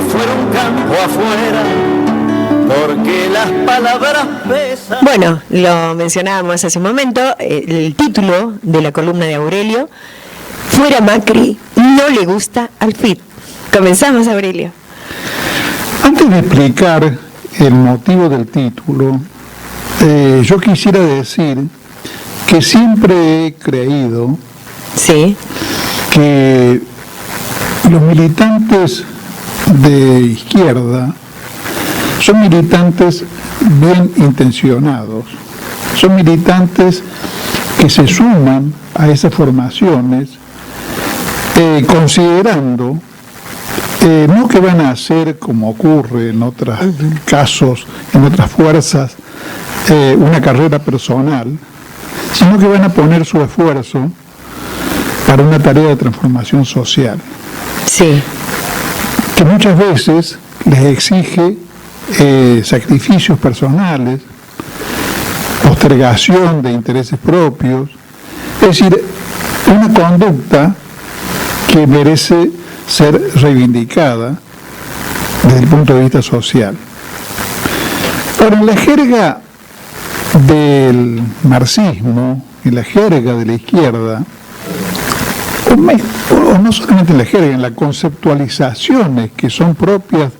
fuera un campo afuera, porque las palabras pesan. Bueno, lo mencionábamos hace un momento, el título de la columna de Aurelio, Fuera Macri, no le gusta al FIT. Comenzamos, Aurelio. Antes de explicar el motivo del título, yo quisiera decir que siempre he creído sí, que los militantes de izquierda son militantes bien intencionados, son militantes que se suman a esas formaciones considerando no que van a hacer, como ocurre en otros casos, en otras fuerzas, una carrera personal, sino que van a poner su esfuerzo para una tarea de transformación social. Sí. Que muchas veces les exige sacrificios personales, postergación de intereses propios, es decir, una conducta que merece ser reivindicada desde el punto de vista social. Ahora, en la jerga del marxismo, en la jerga de la izquierda, o no solamente en la jerga, en las conceptualizaciones que son propias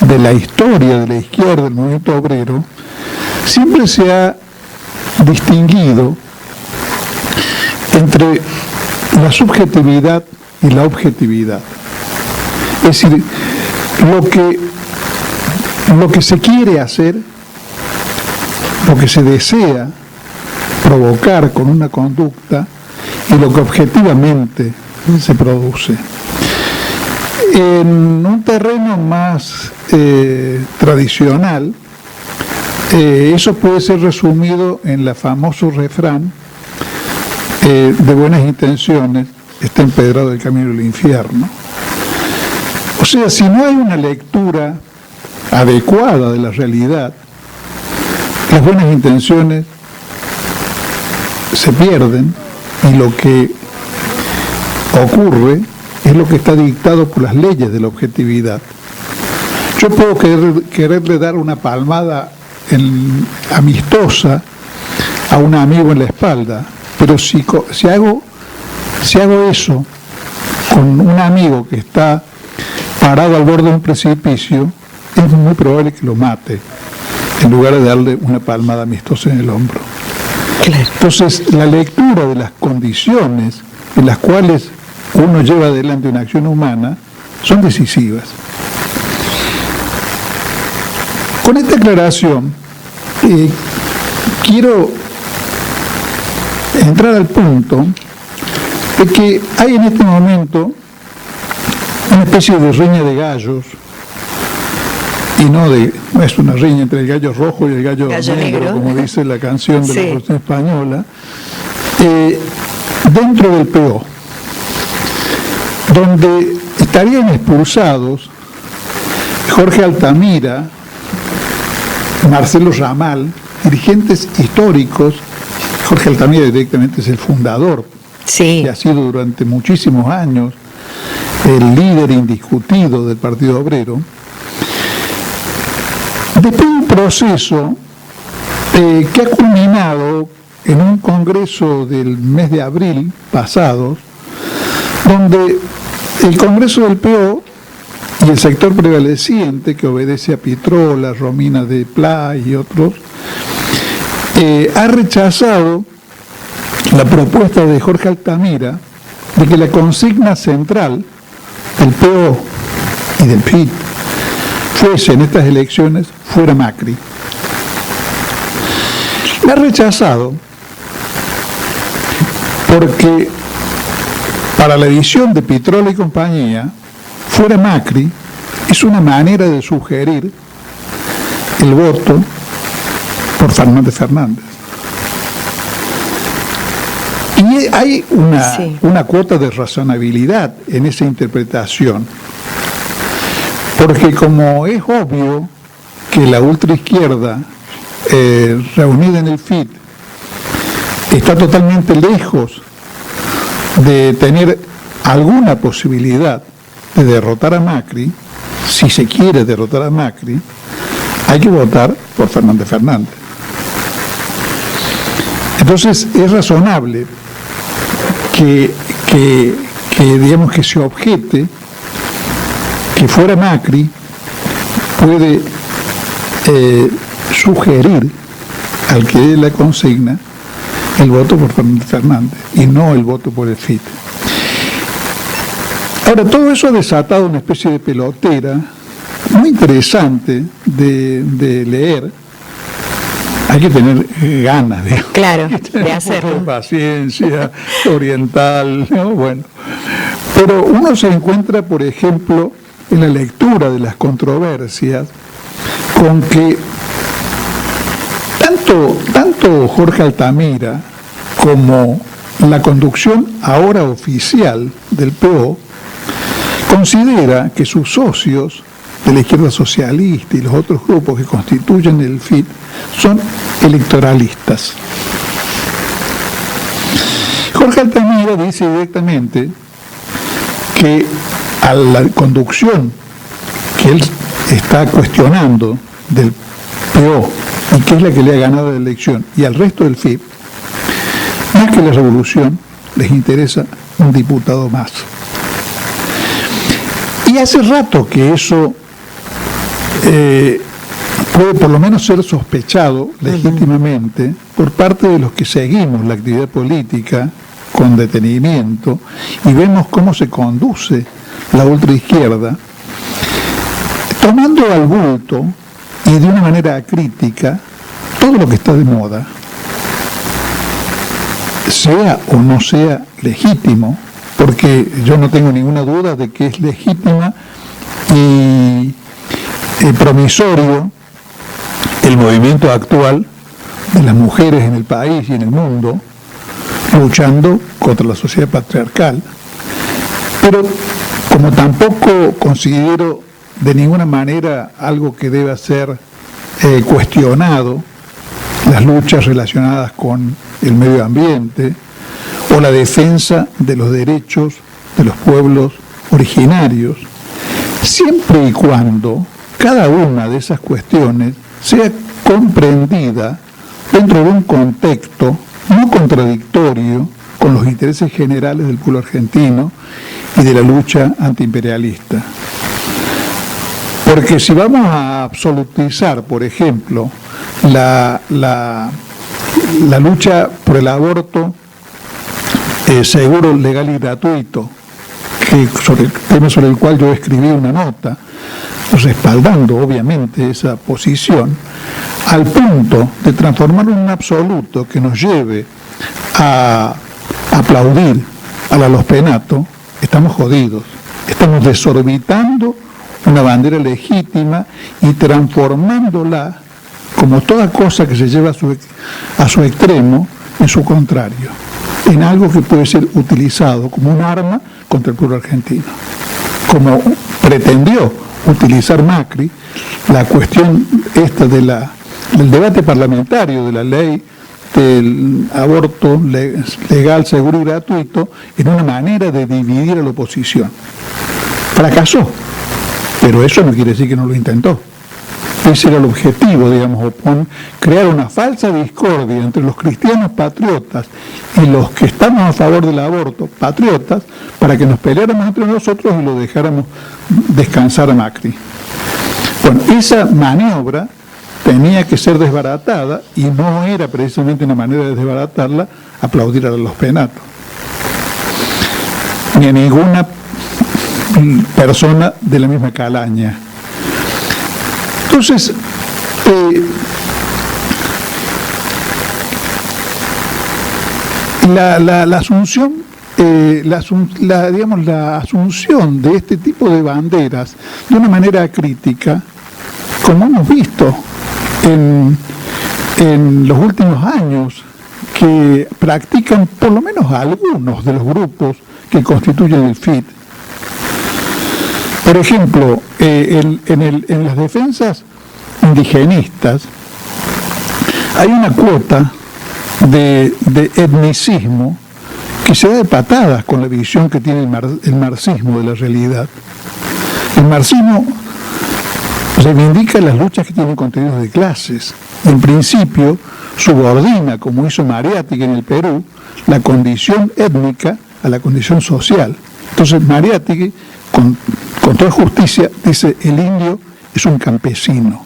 de la historia de la izquierda, del movimiento obrero, siempre se ha distinguido entre la subjetividad y la objetividad. Es decir, lo que se quiere hacer, lo que se desea provocar con una conducta y lo que objetivamente se produce. En un terreno más tradicional, eso puede ser resumido en el famoso refrán de buenas intenciones está empedrado el camino del infierno. O sea, si no hay una lectura adecuada de la realidad, las buenas intenciones se pierden y lo que ocurre es lo que está dictado por las leyes de la objetividad. Yo puedo quererle dar una palmada amistosa a un amigo en la espalda, pero si hago eso con un amigo que está parado al borde de un precipicio, es muy probable que lo mate, en lugar de darle una palmada amistosa en el hombro. Claro. Entonces, la lectura de las condiciones en las cuales uno lleva adelante una acción humana son decisivas. Con esta aclaración, quiero entrar al punto de que hay en este momento una especie de riña de gallos, y no es una riña entre el gallo rojo y el gallo negro, como dice la canción de la Revolución Española, dentro del PO, donde estarían expulsados Jorge Altamira, Marcelo Ramal, dirigentes históricos. Jorge Altamira directamente es el fundador, que ha sido durante muchísimos años el líder indiscutido del Partido Obrero. Después de un proceso que ha culminado en un congreso del mes de abril pasado, donde el Congreso del PO y el sector prevaleciente, que obedece a Pitrola, Romina de Pla y otros, ha rechazado la propuesta de Jorge Altamira de que la consigna central del PO y del FIT fuese en estas elecciones fuera Macri. La ha rechazado porque para la visión de Pitrola y compañía, fuera Macri es una manera de sugerir el voto por Fernández Fernández. Y hay una cuota de razonabilidad en esa interpretación, porque como es obvio que la ultraizquierda reunida en el FIT está totalmente lejos de tener alguna posibilidad de derrotar a Macri, si se quiere derrotar a Macri, hay que votar por Fernández Fernández. Entonces es razonable que digamos que se objete que fuera Macri puede sugerir al que dé la consigna el voto por Fernández Fernández y no el voto por el FIT. Ahora, todo eso ha desatado una especie de pelotera muy interesante de leer. Hay que tener ganas, digamos. Claro, de hacerlo. Paciencia oriental, ¿no? Bueno. Pero uno se encuentra, por ejemplo, en la lectura de las controversias, con que tanto Jorge Altamira como la conducción ahora oficial del PO considera que sus socios de la izquierda socialista y los otros grupos que constituyen el FIT son electoralistas. Jorge Altamira dice directamente que a la conducción que él está cuestionando del PO y que es la que le ha ganado la elección, y al resto del FIT, más que la revolución, les interesa un diputado más. Y hace rato que eso puede por lo menos ser sospechado legítimamente por parte de los que seguimos la actividad política con detenimiento y vemos cómo se conduce la ultraizquierda, tomando al bulto y de una manera crítica todo lo que está de moda, sea o no sea legítimo, porque yo no tengo ninguna duda de que es legítima y promisorio el movimiento actual de las mujeres en el país y en el mundo luchando contra la sociedad patriarcal. Pero como tampoco considero de ninguna manera algo que deba ser cuestionado las luchas relacionadas con el medio ambiente o la defensa de los derechos de los pueblos originarios, siempre y cuando cada una de esas cuestiones sea comprendida dentro de un contexto no contradictorio con los intereses generales del pueblo argentino y de la lucha antiimperialista. Porque si vamos a absolutizar, por ejemplo, la lucha por el aborto seguro, legal y gratuito, tema sobre el cual yo escribí una nota, respaldando obviamente esa posición, al punto de transformarlo en un absoluto que nos lleve a aplaudir a la Los Penato, estamos jodidos, estamos desorbitando una bandera legítima y transformándola, como toda cosa que se lleva a su extremo, en su contrario, en algo que puede ser utilizado como un arma contra el pueblo argentino, como pretendió utilizar Macri la cuestión esta del debate parlamentario de la ley del aborto legal, seguro y gratuito en una manera de dividir a la oposición. Fracasó, pero eso no quiere decir que no lo intentó. Ese era el objetivo, digamos, crear una falsa discordia entre los cristianos patriotas y los que estamos a favor del aborto, patriotas, para que nos peleáramos entre nosotros y lo dejáramos descansar a Macri. Bueno, esa maniobra tenía que ser desbaratada y no era precisamente una manera de desbaratarla aplaudir a Los Penato, ni a ninguna persona de la misma calaña. Entonces, la asunción, la asunción de este tipo de banderas de una manera crítica, como hemos visto en los últimos años, que practican por lo menos algunos de los grupos que constituyen el FIT. Por ejemplo, en las defensas indigenistas hay una cuota de etnicismo que se da de patadas con la visión que tiene el marxismo de la realidad. El marxismo reivindica las luchas que tienen contenidos de clases. En principio, subordina, como hizo Mariátegui en el Perú, la condición étnica a la condición social. Entonces Mariátegui, con toda justicia, dice: el indio es un campesino.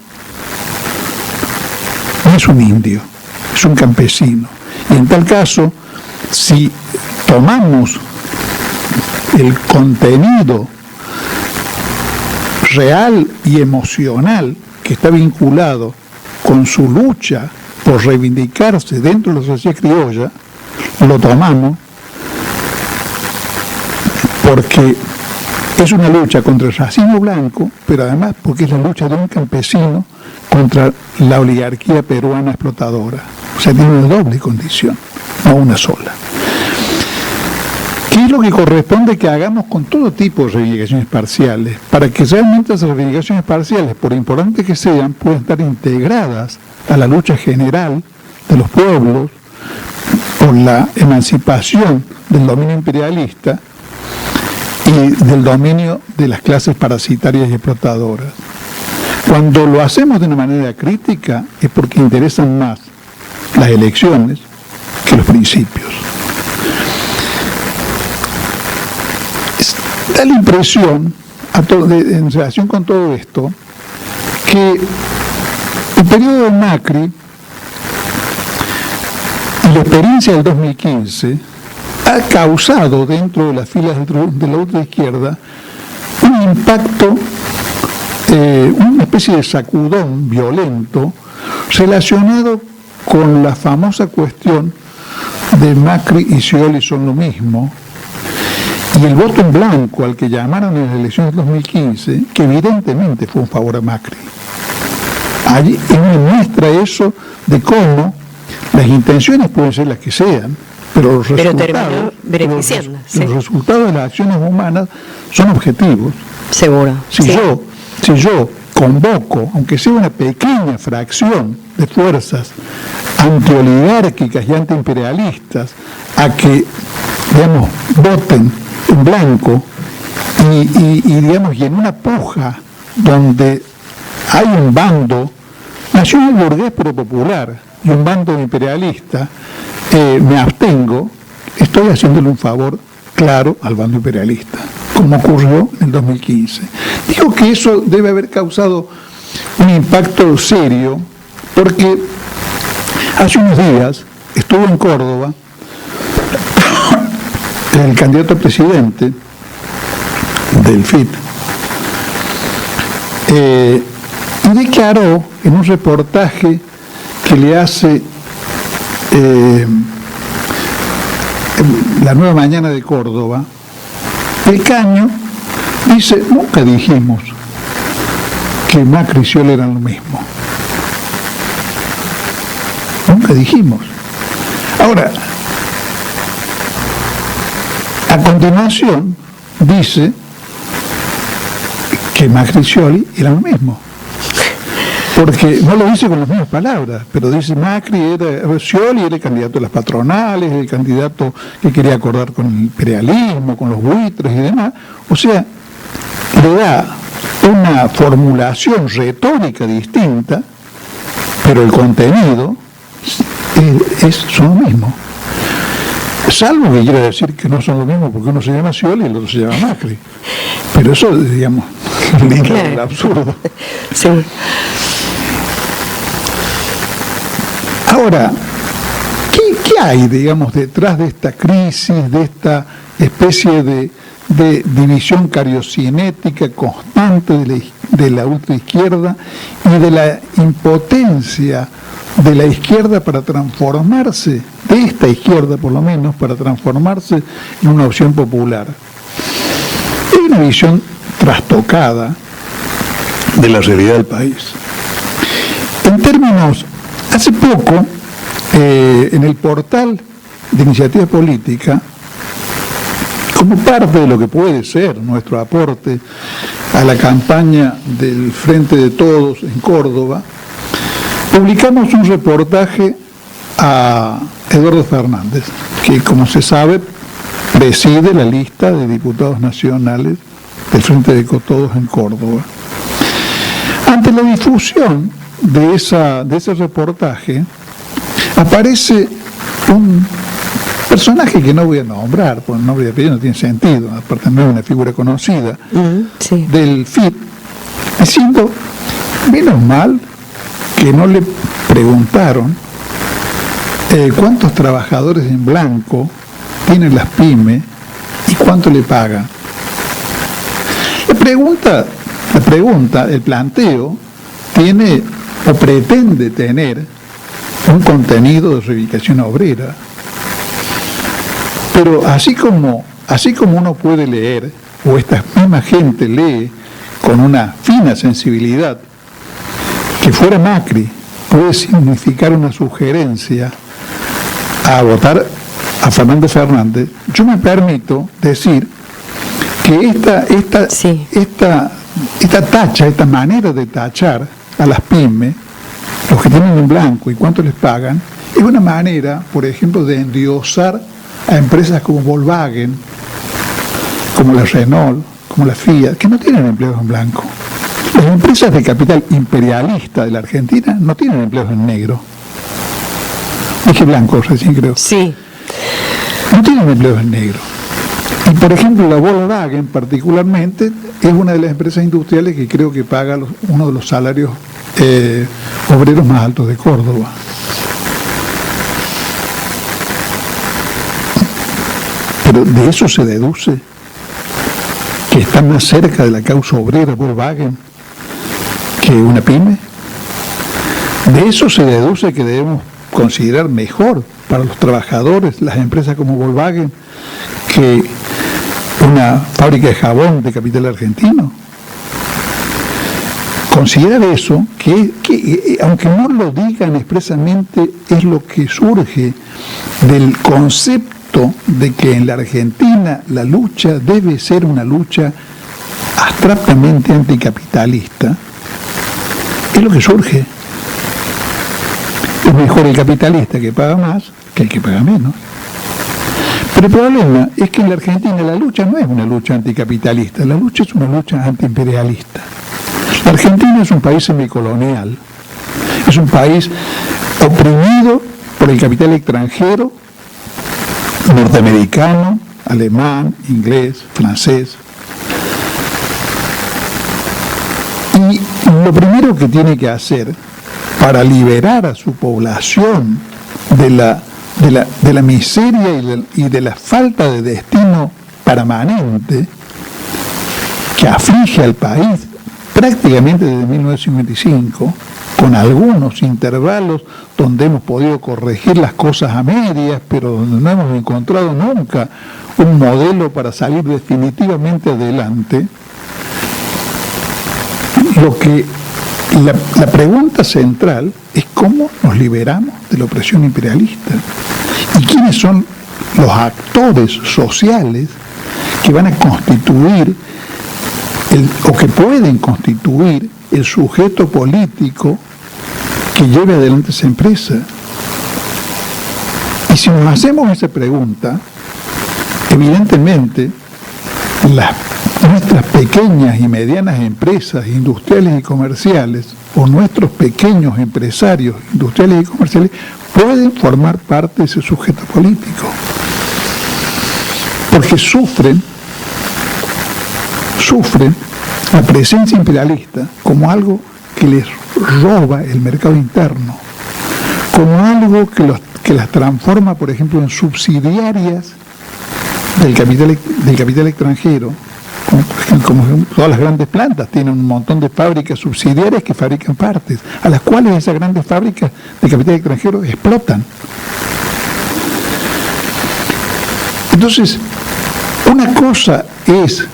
No es un indio, es un campesino. Y en tal caso, si tomamos el contenido real y emocional que está vinculado con su lucha por reivindicarse dentro de la sociedad criolla, lo tomamos porque es una lucha contra el racismo blanco, pero además porque es la lucha de un campesino contra la oligarquía peruana explotadora. O sea, tiene una doble condición, no una sola. ¿Qué es lo que corresponde que hagamos con todo tipo de reivindicaciones parciales? Para que realmente esas reivindicaciones parciales, por importantes que sean, puedan estar integradas a la lucha general de los pueblos por la emancipación del dominio imperialista y del dominio de las clases parasitarias y explotadoras. Cuando lo hacemos de una manera crítica es porque interesan más las elecciones que los principios. Da la impresión, en relación con todo esto, que el periodo de Macri y la experiencia del 2015 ha causado dentro de las filas de la ultraizquierda un impacto, una especie de sacudón violento relacionado con la famosa cuestión de Macri y Scioli son lo mismo, y el voto en blanco al que llamaron en las elecciones del 2015, que evidentemente fue un favor a Macri. Allí muestra eso de cómo las intenciones pueden ser las que sean, pero los resultados, los resultados de las acciones humanas son objetivos. Seguro. Si yo convoco, aunque sea una pequeña fracción de fuerzas antioligárquicas y antiimperialistas, a que, digamos, voten en blanco y en una puja donde hay un bando nacional burgués pero popular y un bando imperialista, me abstengo, estoy haciéndole un favor claro al bando imperialista, como ocurrió en el 2015. Digo que eso debe haber causado un impacto serio, porque hace unos días estuvo en Córdoba el candidato a presidente del FIT, y declaró en un reportaje que le hace La Nueva Mañana de Córdoba, el Caño dice: nunca dijimos que Macri y Scioli eran lo mismo. Nunca dijimos. Ahora, a continuación dice que Macri y Scioli eran lo mismo. Porque no lo dice con las mismas palabras, pero dice Scioli era el candidato de las patronales, el candidato que quería acordar con el imperialismo, con los buitres y demás. O sea, le da una formulación retórica distinta, pero el contenido son lo mismo. Salvo que quiera decir que no son lo mismo porque uno se llama Scioli y el otro se llama Macri. Pero eso, digamos, linda del absurdo. Sí. Ahora, ¿qué hay, digamos, detrás de esta crisis, de esta especie de división cariocinética constante de la ultraizquierda y de la impotencia de la izquierda para transformarse, de esta izquierda por lo menos, para transformarse en una opción popular? Hay una visión trastocada de la realidad del país. En términos, hace poco, en el portal de Iniciativa Política, como parte de lo que puede ser nuestro aporte a la campaña del Frente de Todos en Córdoba, publicamos un reportaje a Eduardo Fernández, que, como se sabe, preside la lista de diputados nacionales del Frente de Todos en Córdoba. ante la difusión de ese reportaje, aparece un personaje que no voy a nombrar, porque el nombre y apellido no tiene sentido, aparte no es una figura conocida, sí. del FIT, diciendo, menos mal que no le preguntaron cuántos trabajadores en blanco tienen las pymes y cuánto le pagan. La pregunta, el planteo, tiene o pretende tener un contenido de reivindicación obrera. Pero así como uno puede leer, o esta misma gente lee con una fina sensibilidad, que fuera Macri puede significar una sugerencia a votar a Fernández, yo me permito decir que esta manera de tachar a las pymes, los que tienen en blanco y cuánto les pagan, es una manera, por ejemplo, de endiosar a empresas como Volkswagen, como la Renault, como la Fiat, que no tienen empleos en blanco. Las empresas de capital imperialista de la Argentina no tienen empleos en negro. Dije blanco recién, creo. Sí. No tienen empleos en negro. Y por ejemplo, la Volkswagen particularmente es una de las empresas industriales que creo que paga uno de los salarios obreros más altos de Córdoba. Pero de eso se deduce que está más cerca de la causa obrera Volkswagen que una pyme. De eso se deduce que debemos considerar mejor para los trabajadores las empresas como Volkswagen que una fábrica de jabón de capital argentino. Considerar eso, que aunque no lo digan expresamente, es lo que surge del concepto de que en la Argentina la lucha debe ser una lucha abstractamente anticapitalista, es lo que surge. Es mejor el capitalista que paga más que el que paga menos. Pero el problema es que en la Argentina la lucha no es una lucha anticapitalista, la lucha es una lucha antiimperialista. La Argentina es un país semicolonial, es un país oprimido por el capital extranjero, norteamericano, alemán, inglés, francés. Y lo primero que tiene que hacer para liberar a su población de la miseria y de la falta de destino permanente que aflige al país prácticamente desde 1955, con algunos intervalos donde hemos podido corregir las cosas a medias, pero donde no hemos encontrado nunca un modelo para salir definitivamente adelante. La pregunta central es cómo nos liberamos de la opresión imperialista y quiénes son los actores sociales que van a constituir o que pueden constituir el sujeto político que lleve adelante esa empresa. Y si nos hacemos esa pregunta, evidentemente nuestras pequeñas y medianas empresas industriales y comerciales o nuestros pequeños empresarios industriales y comerciales pueden formar parte de ese sujeto político, porque sufren la presencia imperialista como algo que les roba el mercado interno, como algo que las transforma, por ejemplo, en subsidiarias del capital extranjero, como todas las grandes plantas tienen un montón de fábricas subsidiarias que fabrican partes, a las cuales esas grandes fábricas de capital extranjero explotan. Entonces, una cosa es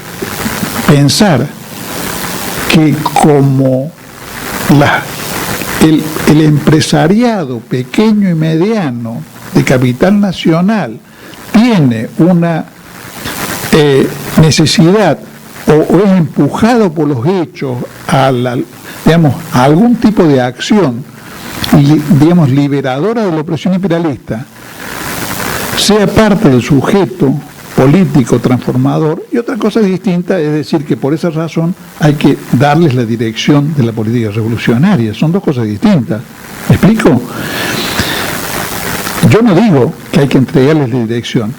pensar que como el empresariado pequeño y mediano de capital nacional tiene una necesidad o es empujado por los hechos a algún tipo de acción liberadora de la opresión imperialista, sea parte del sujeto político transformador, y otra cosa distinta es decir que por esa razón hay que darles la dirección de la política revolucionaria. Son dos cosas distintas. ¿Me explico? Yo no digo que hay que entregarles la dirección,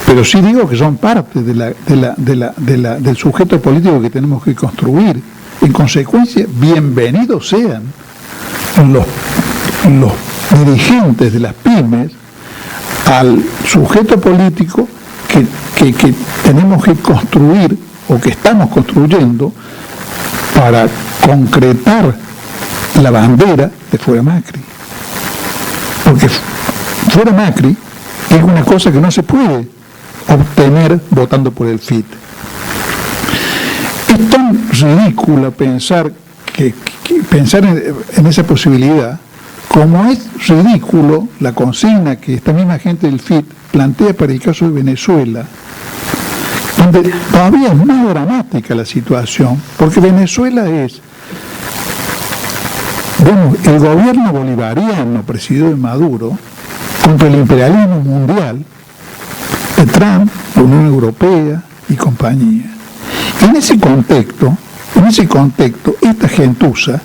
pero sí digo que son parte del sujeto político que tenemos que construir. En consecuencia, bienvenidos sean los dirigentes de las pymes al sujeto político que tenemos que construir o que estamos construyendo para concretar la bandera de Fuera Macri. Porque Fuera Macri es una cosa que no se puede obtener votando por el FIT. Es tan ridículo pensar en esa posibilidad, como es ridículo la consigna que esta misma gente del FIT plantea para el caso de Venezuela, donde todavía es más dramática la situación, porque Venezuela es, el gobierno bolivariano presidido de Maduro contra el imperialismo mundial de Trump, la Unión Europea y compañía. En ese contexto, esta gentuza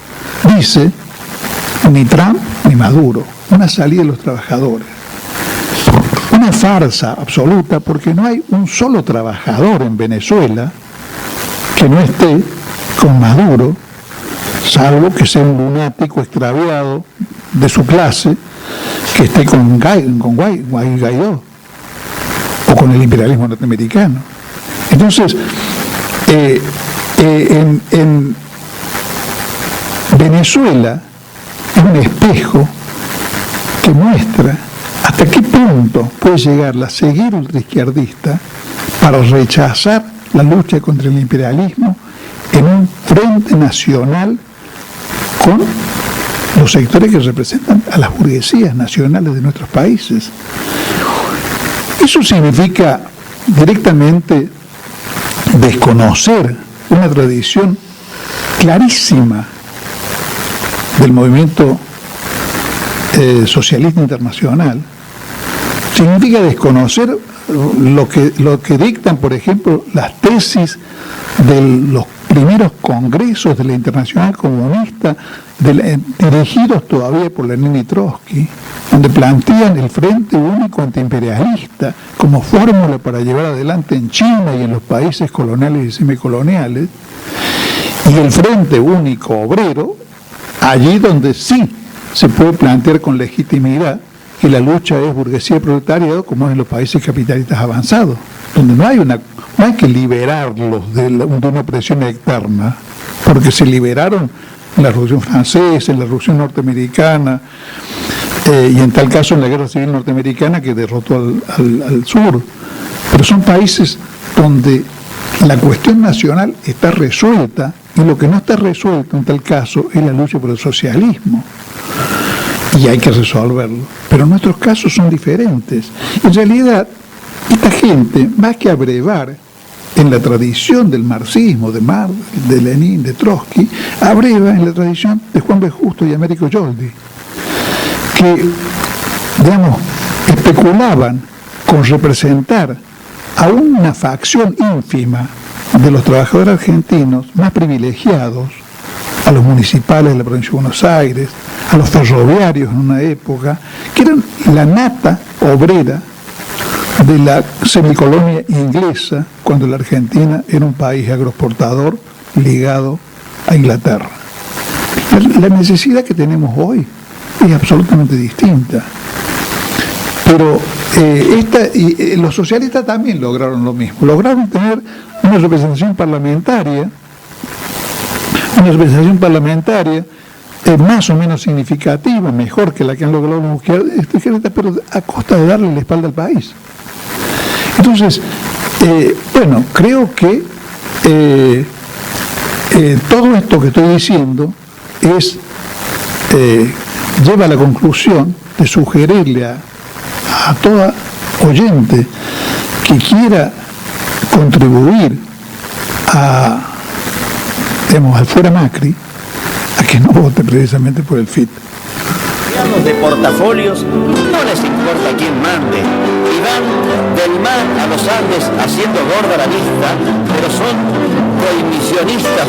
dice ni Trump ni Maduro, una salida de los trabajadores. Una farsa absoluta, porque no hay un solo trabajador en Venezuela que no esté con Maduro, salvo que sea un lunático extraviado de su clase que esté con Guaidó o con el imperialismo norteamericano. Entonces, en Venezuela es un espejo que muestra hasta qué punto puede llegar la ceguera ultraizquierdista para rechazar la lucha contra el imperialismo en un frente nacional con los sectores que representan a las burguesías nacionales de nuestros países. Eso significa directamente desconocer una tradición clarísima del movimiento socialista internacional. Significa desconocer lo que dictan, por ejemplo, las tesis de los primeros congresos de la Internacional Comunista, dirigidos todavía por Lenin y Trotsky, donde plantean el Frente Único Antiimperialista como fórmula para llevar adelante en China y en los países coloniales y semicoloniales, y el Frente Único Obrero, allí donde sí se puede plantear con legitimidad que la lucha es burguesía y proletariado, como es en los países capitalistas avanzados, donde no hay que liberarlos de una opresión externa, porque se liberaron en la Revolución Francesa, en la Revolución Norteamericana, y en tal caso en la Guerra Civil Norteamericana que derrotó al sur. Pero son países donde la cuestión nacional está resuelta, y lo que no está resuelto en tal caso es la lucha por el socialismo. Y hay que resolverlo. Pero nuestros casos son diferentes. En realidad, esta gente, más que abrevar en la tradición del marxismo, de Marx, de Lenin, de Trotsky, abreva en la tradición de Juan B. Justo y Américo Yoldi, que, digamos, especulaban con representar a una facción ínfima de los trabajadores argentinos más privilegiados, a los municipales de la provincia de Buenos Aires, a los ferroviarios en una época, que eran la nata obrera de la semicolonia inglesa, cuando la Argentina era un país agroexportador ligado a Inglaterra. La necesidad que tenemos hoy es absolutamente distinta. Pero los socialistas también lograron lo mismo, lograron tener una representación parlamentaria más o menos significativa, mejor que la que han logrado los izquierdistas, pero a costa de darle la espalda al país. Entonces, creo que todo esto que estoy diciendo lleva a la conclusión de sugerirle a toda oyente que quiera contribuir al Fuera Macri, a que no vote precisamente por el FIT. De portafolios no les importa quién mande y van del mar a los Andes haciendo gorda la vista, pero son prohibicionistas